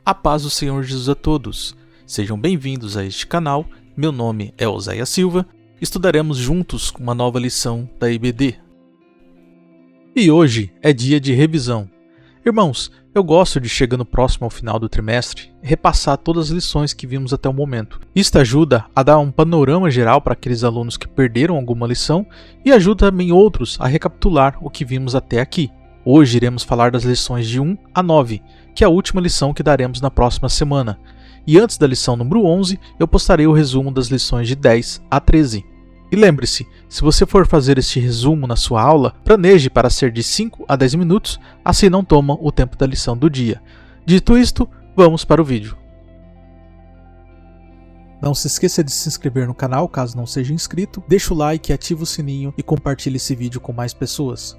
A paz do Senhor Jesus a todos. Sejam bem-vindos a este canal. Meu nome é Oséias Silva. Estudaremos juntos uma nova lição da IBD. E hoje é dia de revisão. Irmãos, eu gosto de, chegando próximo ao final do trimestre, repassar todas as lições que vimos até o momento. Isto ajuda a dar um panorama geral para aqueles alunos que perderam alguma lição e ajuda também outros a recapitular o que vimos até aqui. Hoje iremos falar das lições de 1 a 9, que é a última lição que daremos na próxima semana. E antes da lição número 11, eu postarei o resumo das lições de 10 a 13. E lembre-se, se você for fazer este resumo na sua aula, planeje para ser de 5 a 10 minutos, assim não toma o tempo da lição do dia. Dito isto, vamos para o vídeo. Não se esqueça de se inscrever no canal caso não seja inscrito, deixa o like, ativa o sininho e compartilhe esse vídeo com mais pessoas.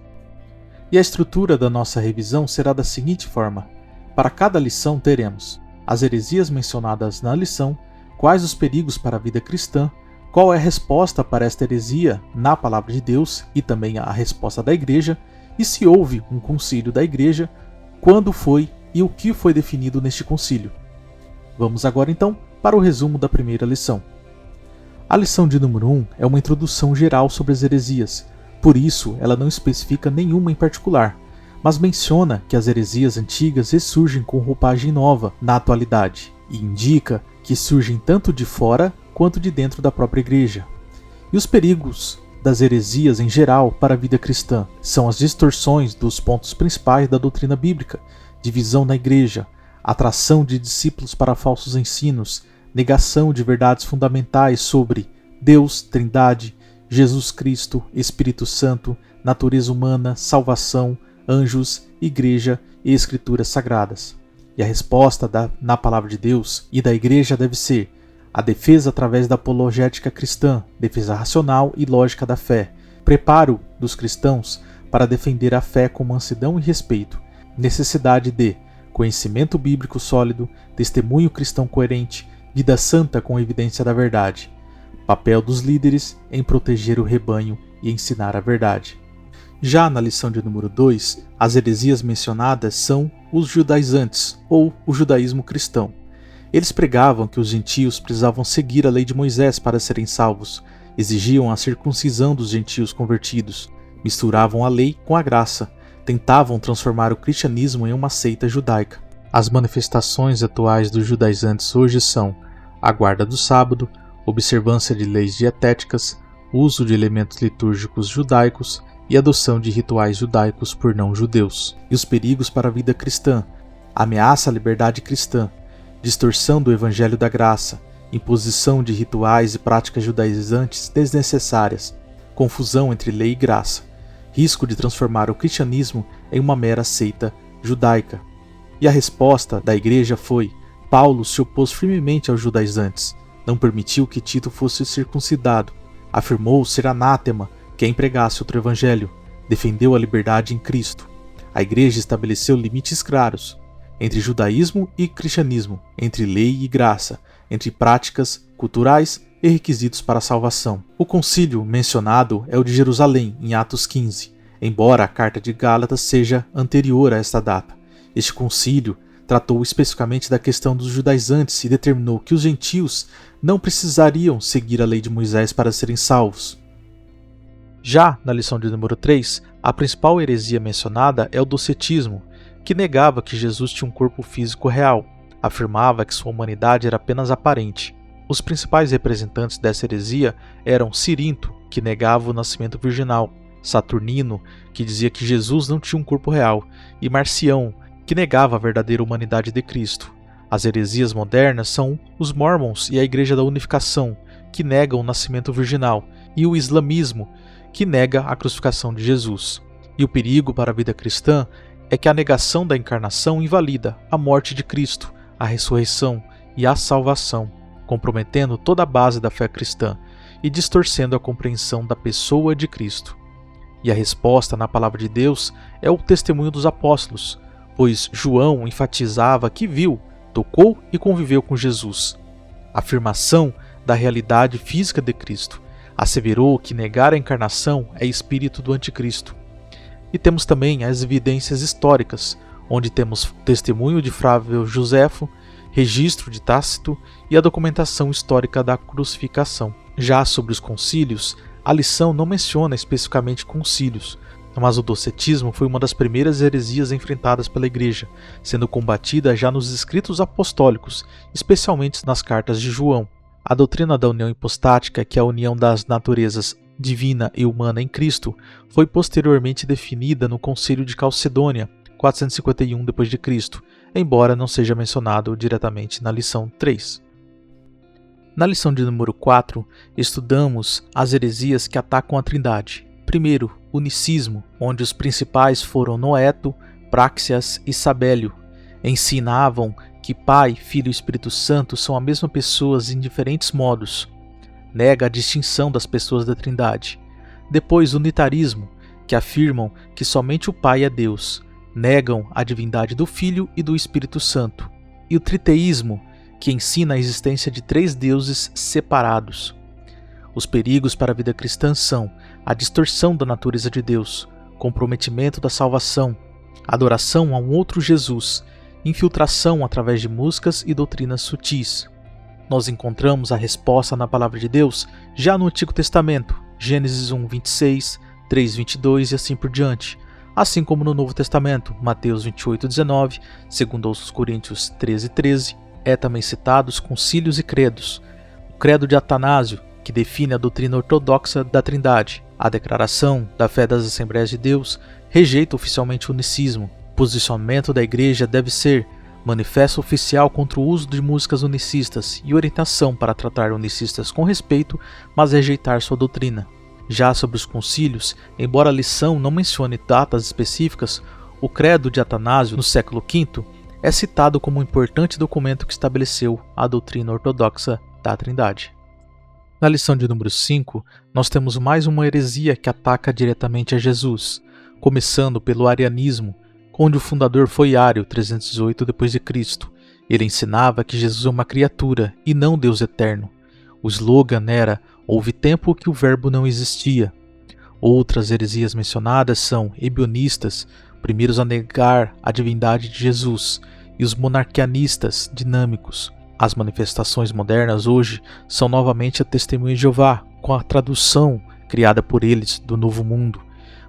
E a estrutura da nossa revisão será da seguinte forma. Para cada lição teremos as heresias mencionadas na lição, quais os perigos para a vida cristã, qual é a resposta para esta heresia na palavra de Deus e também a resposta da igreja, e se houve um concílio da igreja, quando foi e o que foi definido neste concílio. Vamos agora então para o resumo da primeira lição. A lição de número 1 é uma introdução geral sobre as heresias, por isso ela não especifica nenhuma em particular, mas menciona que as heresias antigas ressurgem com roupagem nova na atualidade, e indica que surgem tanto de fora quanto de dentro da própria igreja. E os perigos das heresias em geral para a vida cristã são as distorções dos pontos principais da doutrina bíblica, divisão na igreja, atração de discípulos para falsos ensinos, negação de verdades fundamentais sobre Deus, Trindade, Jesus Cristo, Espírito Santo, natureza humana, salvação, anjos, igreja e escrituras sagradas. E a resposta na palavra de Deus e da igreja deve ser a defesa através da apologética cristã, defesa racional e lógica da fé, preparo dos cristãos para defender a fé com mansidão e respeito, necessidade de conhecimento bíblico sólido, testemunho cristão coerente, vida santa com evidência da verdade, papel dos líderes em proteger o rebanho e ensinar a verdade. Já na lição de número 2, as heresias mencionadas são os judaizantes, ou o judaísmo cristão. Eles pregavam que os gentios precisavam seguir a lei de Moisés para serem salvos, exigiam a circuncisão dos gentios convertidos, misturavam a lei com a graça, tentavam transformar o cristianismo em uma seita judaica. As manifestações atuais dos judaizantes hoje são a guarda do sábado, observância de leis dietéticas, uso de elementos litúrgicos judaicos e adoção de rituais judaicos por não-judeus. E os perigos para a vida cristã, ameaça à liberdade cristã, distorção do evangelho da graça, imposição de rituais e práticas judaizantes desnecessárias, confusão entre lei e graça, risco de transformar o cristianismo em uma mera seita judaica. E a resposta da igreja foi: Paulo se opôs firmemente aos judaizantes, não permitiu que Tito fosse circuncidado, afirmou ser anátema quem pregasse outro evangelho, defendeu a liberdade em Cristo. A igreja estabeleceu limites claros entre judaísmo e cristianismo, entre lei e graça, entre práticas culturais e requisitos para a salvação. O concílio mencionado é o de Jerusalém, em Atos 15, embora a carta de Gálatas seja anterior a esta data. Este concílio tratou especificamente da questão dos judaizantes e determinou que os gentios não precisariam seguir a lei de Moisés para serem salvos. Já na lição de número 3, a principal heresia mencionada é o docetismo, que negava que Jesus tinha um corpo físico real, afirmava que sua humanidade era apenas aparente. Os principais representantes dessa heresia eram Cirinto, que negava o nascimento virginal, Saturnino, que dizia que Jesus não tinha um corpo real, e Marcião, que negava a verdadeira humanidade de Cristo. As heresias modernas são os Mormons e a Igreja da Unificação, que negam o nascimento virginal, e o islamismo, que nega a crucificação de Jesus. E o perigo para a vida cristã é que a negação da encarnação invalida a morte de Cristo, a ressurreição e a salvação, comprometendo toda a base da fé cristã e distorcendo a compreensão da pessoa de Cristo. E a resposta na palavra de Deus é o testemunho dos apóstolos, pois João enfatizava que viu, tocou e conviveu com Jesus. A afirmação da realidade física de Cristo. Asseverou que negar a encarnação é espírito do anticristo. E temos também as evidências históricas, onde temos o testemunho de Flávio Josefo registro de Tácito e a documentação histórica da crucificação. Já sobre os concílios, a lição não menciona especificamente concílios, mas o docetismo foi uma das primeiras heresias enfrentadas pela Igreja, sendo combatida já nos escritos apostólicos, especialmente nas cartas de João. A doutrina da união hipostática, que é a união das naturezas divina e humana em Cristo, foi posteriormente definida no Concílio de Calcedônia, 451 d.C., embora não seja mencionado diretamente na lição 3. Na lição de número 4, estudamos as heresias que atacam a Trindade. Primeiro, unicismo, onde os principais foram Noeto, Práxias e Sabélio. Ensinavam que Pai, Filho e Espírito Santo são a mesma pessoa em diferentes modos. Nega a distinção das pessoas da Trindade. Depois, unitarismo, que afirmam que somente o Pai é Deus. Negam a divindade do Filho e do Espírito Santo. E o triteísmo, que ensina a existência de 3 deuses separados. Os perigos para a vida cristã são a distorção da natureza de Deus, comprometimento da salvação, adoração a um outro Jesus, infiltração através de músicas e doutrinas sutis. Nós encontramos a resposta na Palavra de Deus já no Antigo Testamento, Gênesis 1:26, 3:22 e assim por diante, assim como no Novo Testamento, Mateus 28:19, 2 Coríntios 13:13, é também citado os concílios e credos. O credo de Atanásio, que define a doutrina ortodoxa da Trindade. A declaração da fé das Assembleias de Deus rejeita oficialmente o unicismo. O posicionamento da Igreja deve ser manifesto oficial contra o uso de músicas unicistas e orientação para tratar unicistas com respeito, mas rejeitar sua doutrina. Já sobre os concílios, embora a lição não mencione datas específicas, o credo de Atanásio, no século V, é citado como um importante documento que estabeleceu a doutrina ortodoxa da Trindade. Na lição de número 5, nós temos mais uma heresia que ataca diretamente a Jesus, começando pelo arianismo, onde o fundador foi Ário, 318 d.C. Ele ensinava que Jesus é uma criatura e não Deus eterno. O slogan era: houve tempo que o verbo não existia. Outras heresias mencionadas são ebionistas, primeiros a negar a divindade de Jesus, e os monarquianistas dinâmicos. As manifestações modernas hoje são novamente a Testemunha de Jeová, com a tradução criada por eles do Novo Mundo,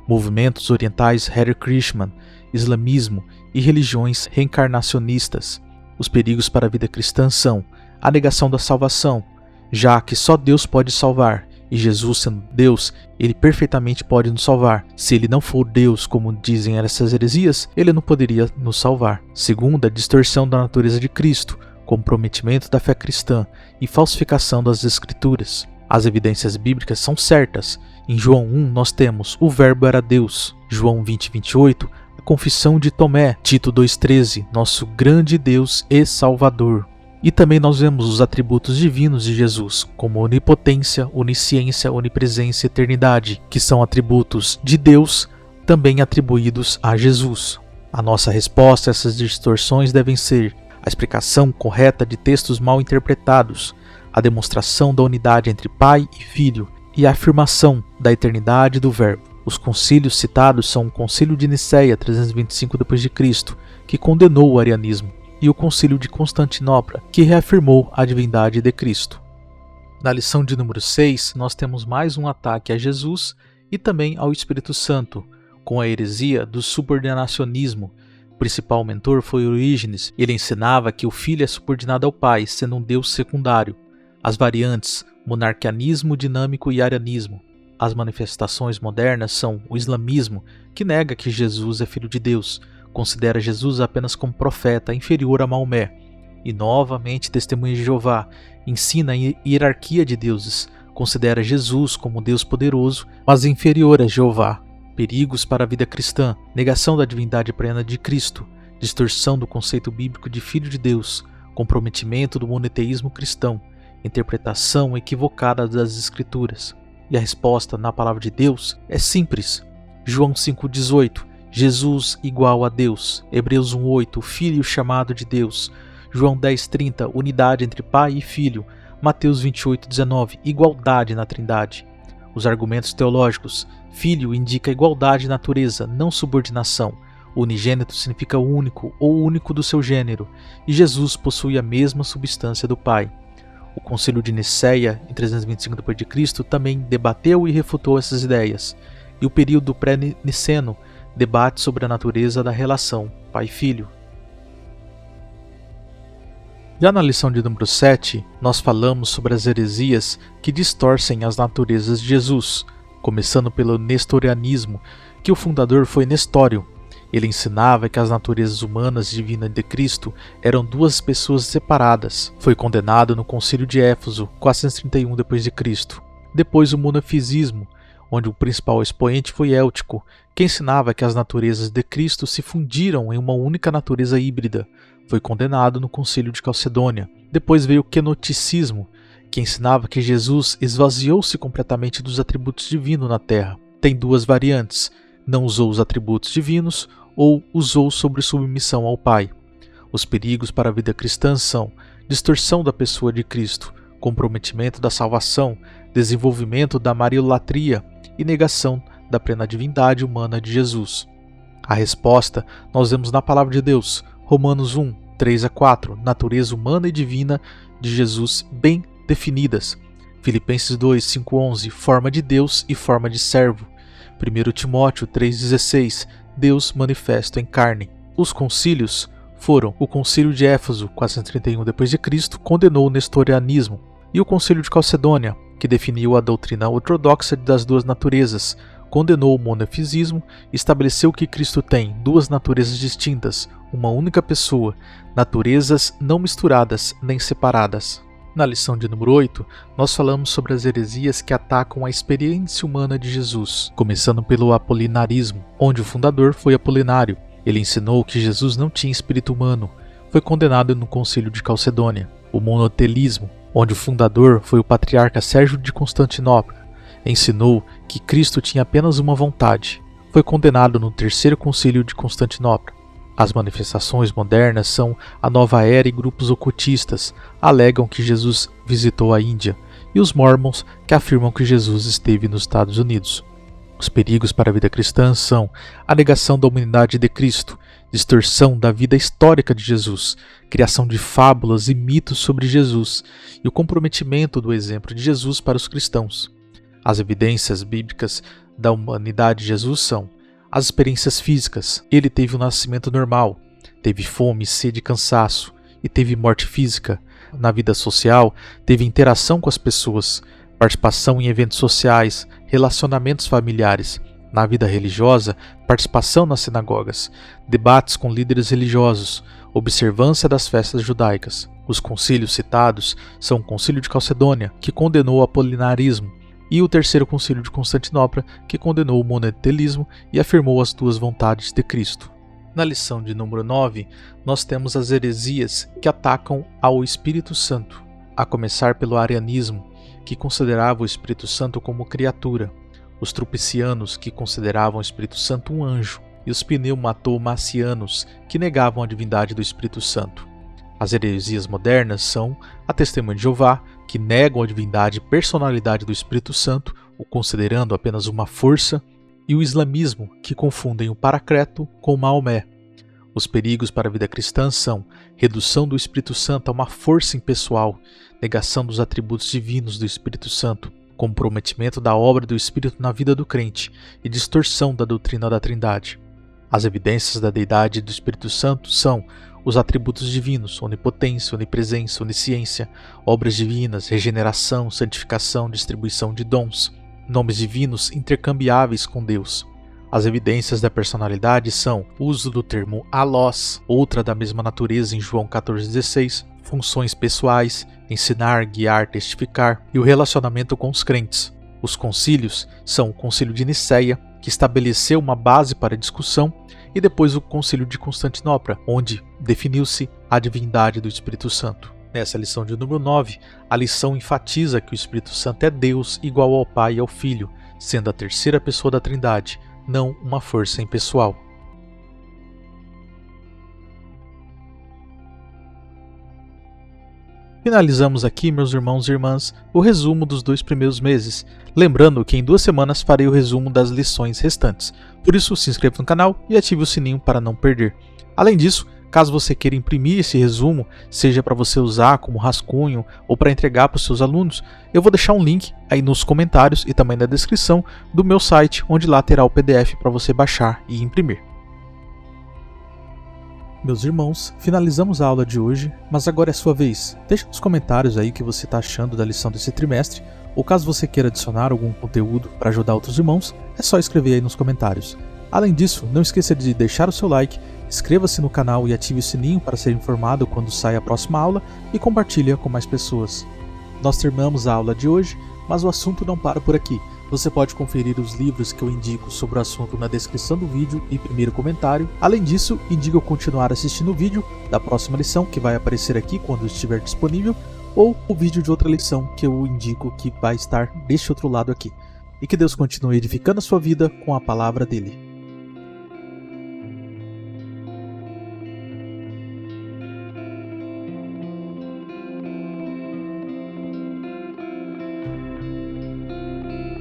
movimentos orientais Hare Krishna, islamismo e religiões reencarnacionistas. Os perigos para a vida cristã são a negação da salvação, já que só Deus pode salvar, e Jesus sendo Deus, ele perfeitamente pode nos salvar. Se ele não for Deus, como dizem essas heresias, ele não poderia nos salvar. Segunda, distorção da natureza de Cristo, comprometimento da fé cristã e falsificação das Escrituras. As evidências bíblicas são certas. Em João 1 nós temos: o verbo era Deus. João 20:28, a confissão de Tomé. Tito 2:13, nosso grande Deus e Salvador. E também nós vemos os atributos divinos de Jesus, como onipotência, onisciência, onipresença e eternidade, que são atributos de Deus, também atribuídos a Jesus. A nossa resposta a essas distorções devem ser a explicação correta de textos mal interpretados, a demonstração da unidade entre Pai e Filho e a afirmação da eternidade do Verbo. Os concílios citados são o Concílio de Nicéia, 325 d.C., que condenou o arianismo, e o Concílio de Constantinopla, que reafirmou a divindade de Cristo. Na lição de número 6, nós temos mais um ataque a Jesus e também ao Espírito Santo, com a heresia do subordinacionismo. O principal mentor foi Orígenes. Ele ensinava que o Filho é subordinado ao Pai, sendo um Deus secundário. As variantes monarquianismo, dinâmico e arianismo. As manifestações modernas são o islamismo, que nega que Jesus é filho de Deus, considera Jesus apenas como profeta inferior a Maomé, e novamente Testemunha de Jeová ensina a hierarquia de deuses, considera Jesus como Deus poderoso, mas inferior a Jeová. Perigos para a vida cristã: negação da divindade plena de Cristo, distorção do conceito bíblico de Filho de Deus, comprometimento do monoteísmo cristão, interpretação equivocada das Escrituras. E a resposta na Palavra de Deus é simples. João 5,18, Jesus igual a Deus. Hebreus 1,8, Filho chamado de Deus. João 10,30, unidade entre Pai e Filho. Mateus 28,19, igualdade na Trindade. Os argumentos teológicos: Filho indica igualdade de natureza, não subordinação. Unigênito significa único ou único do seu gênero, e Jesus possui a mesma substância do Pai. O Concílio de Nicéia, em 325 d.C., também debateu e refutou essas ideias, e o período pré-niceno debate sobre a natureza da relação pai-filho. Já na lição de número 7, nós falamos sobre as heresias que distorcem as naturezas de Jesus, começando pelo nestorianismo, que o fundador foi Nestório. Ele ensinava que as naturezas humanas e divinas de Cristo eram duas pessoas separadas. Foi condenado no Concílio de Éfeso, 431 d.C. Depois o monofisismo, onde o principal expoente foi Éltico, que ensinava que as naturezas de Cristo se fundiram em uma única natureza híbrida. Foi condenado no Concílio de Calcedônia. Depois veio o quenoticismo, que ensinava que Jesus esvaziou-se completamente dos atributos divinos na Terra. Tem duas variantes: não usou os atributos divinos ou usou sobre submissão ao Pai. Os perigos para a vida cristã são distorção da pessoa de Cristo, comprometimento da salvação, desenvolvimento da mariolatria e negação da plena divindade humana de Jesus. A resposta nós vemos na Palavra de Deus, Romanos 1, 3-4, natureza humana e divina de Jesus bem definidas. Filipenses 2, 5-11, forma de Deus e forma de servo. 1 Timóteo 3,16, Deus manifesto em carne. Os concílios foram o Concílio de Éfeso, 431 d.C., condenou o nestorianismo, e o Concílio de Calcedônia, que definiu a doutrina ortodoxa das duas naturezas, condenou o monofisismo e estabeleceu que Cristo tem duas naturezas distintas, uma única pessoa, naturezas não misturadas nem separadas. Na lição de número 8, nós falamos sobre as heresias que atacam a experiência humana de Jesus, começando pelo apolinarismo, onde o fundador foi Apolinário. Ele ensinou que Jesus não tinha espírito humano, foi condenado no Concílio de Calcedônia. O monotelismo, onde o fundador foi o patriarca Sérgio de Constantinopla, ensinou que Cristo tinha apenas uma vontade, foi condenado no Terceiro Concílio de Constantinopla. As manifestações modernas são a nova era e grupos ocultistas alegam que Jesus visitou a Índia, e os mormons que afirmam que Jesus esteve nos Estados Unidos. Os perigos para a vida cristã são a negação da humanidade de Cristo, distorção da vida histórica de Jesus, criação de fábulas e mitos sobre Jesus e o comprometimento do exemplo de Jesus para os cristãos. As evidências bíblicas da humanidade de Jesus são as experiências físicas. Ele teve um nascimento normal, teve fome, sede e cansaço, e teve morte física. Na vida social, teve interação com as pessoas, participação em eventos sociais, relacionamentos familiares. Na vida religiosa, participação nas sinagogas, debates com líderes religiosos, observância das festas judaicas. Os concílios citados são o Concílio de Calcedônia, que condenou o apolinarismo, e o Terceiro Concílio de Constantinopla, que condenou o monotelismo e afirmou as duas vontades de Cristo. Na lição de número 9, nós temos as heresias que atacam ao Espírito Santo, a começar pelo arianismo, que considerava o Espírito Santo como criatura, os tropicianos, que consideravam o Espírito Santo um anjo, e os pneumatomacianos, que negavam a divindade do Espírito Santo. As heresias modernas são a Testemunha de Jeová, que negam a divindade e personalidade do Espírito Santo, o considerando apenas uma força, e o islamismo, que confundem o Paracleto com Maomé. Os perigos para a vida cristã são redução do Espírito Santo a uma força impessoal, negação dos atributos divinos do Espírito Santo, comprometimento da obra do Espírito na vida do crente e distorção da doutrina da Trindade. As evidências da deidade do Espírito Santo são os atributos divinos, onipotência, onipresença, onisciência, obras divinas, regeneração, santificação, distribuição de dons, nomes divinos intercambiáveis com Deus. As evidências da personalidade são o uso do termo alós, outra da mesma natureza em João 14,16, funções pessoais, ensinar, guiar, testificar e o relacionamento com os crentes. Os concílios são o Concílio de Nicéia, que estabeleceu uma base para a discussão, e depois o Concílio de Constantinopla, onde definiu-se a divindade do Espírito Santo. Nessa lição de número 9, a lição enfatiza que o Espírito Santo é Deus igual ao Pai e ao Filho, sendo a terceira pessoa da Trindade, não uma força impessoal. Finalizamos aqui, meus irmãos e irmãs, o resumo dos 2 primeiros meses. Lembrando que em 2 semanas farei o resumo das lições restantes. Por isso, se inscreva no canal e ative o sininho para não perder. Além disso, caso você queira imprimir esse resumo, seja para você usar como rascunho ou para entregar para os seus alunos, eu vou deixar um link aí nos comentários e também na descrição do meu site, onde lá terá o PDF para você baixar e imprimir. Meus irmãos, finalizamos a aula de hoje, mas agora é sua vez. Deixa nos comentários aí o que você está achando da lição desse trimestre, ou caso você queira adicionar algum conteúdo para ajudar outros irmãos, é só escrever aí nos comentários. Além disso, não esqueça de deixar o seu like, inscreva-se no canal e ative o sininho para ser informado quando sai a próxima aula e compartilhe com mais pessoas. Nós terminamos a aula de hoje, mas o assunto não para por aqui. Você pode conferir os livros que eu indico sobre o assunto na descrição do vídeo e primeiro comentário. Além disso, indico continuar assistindo o vídeo da próxima lição que vai aparecer aqui quando estiver disponível, ou o vídeo de outra lição que eu indico que vai estar deste outro lado aqui. E que Deus continue edificando a sua vida com a palavra dele.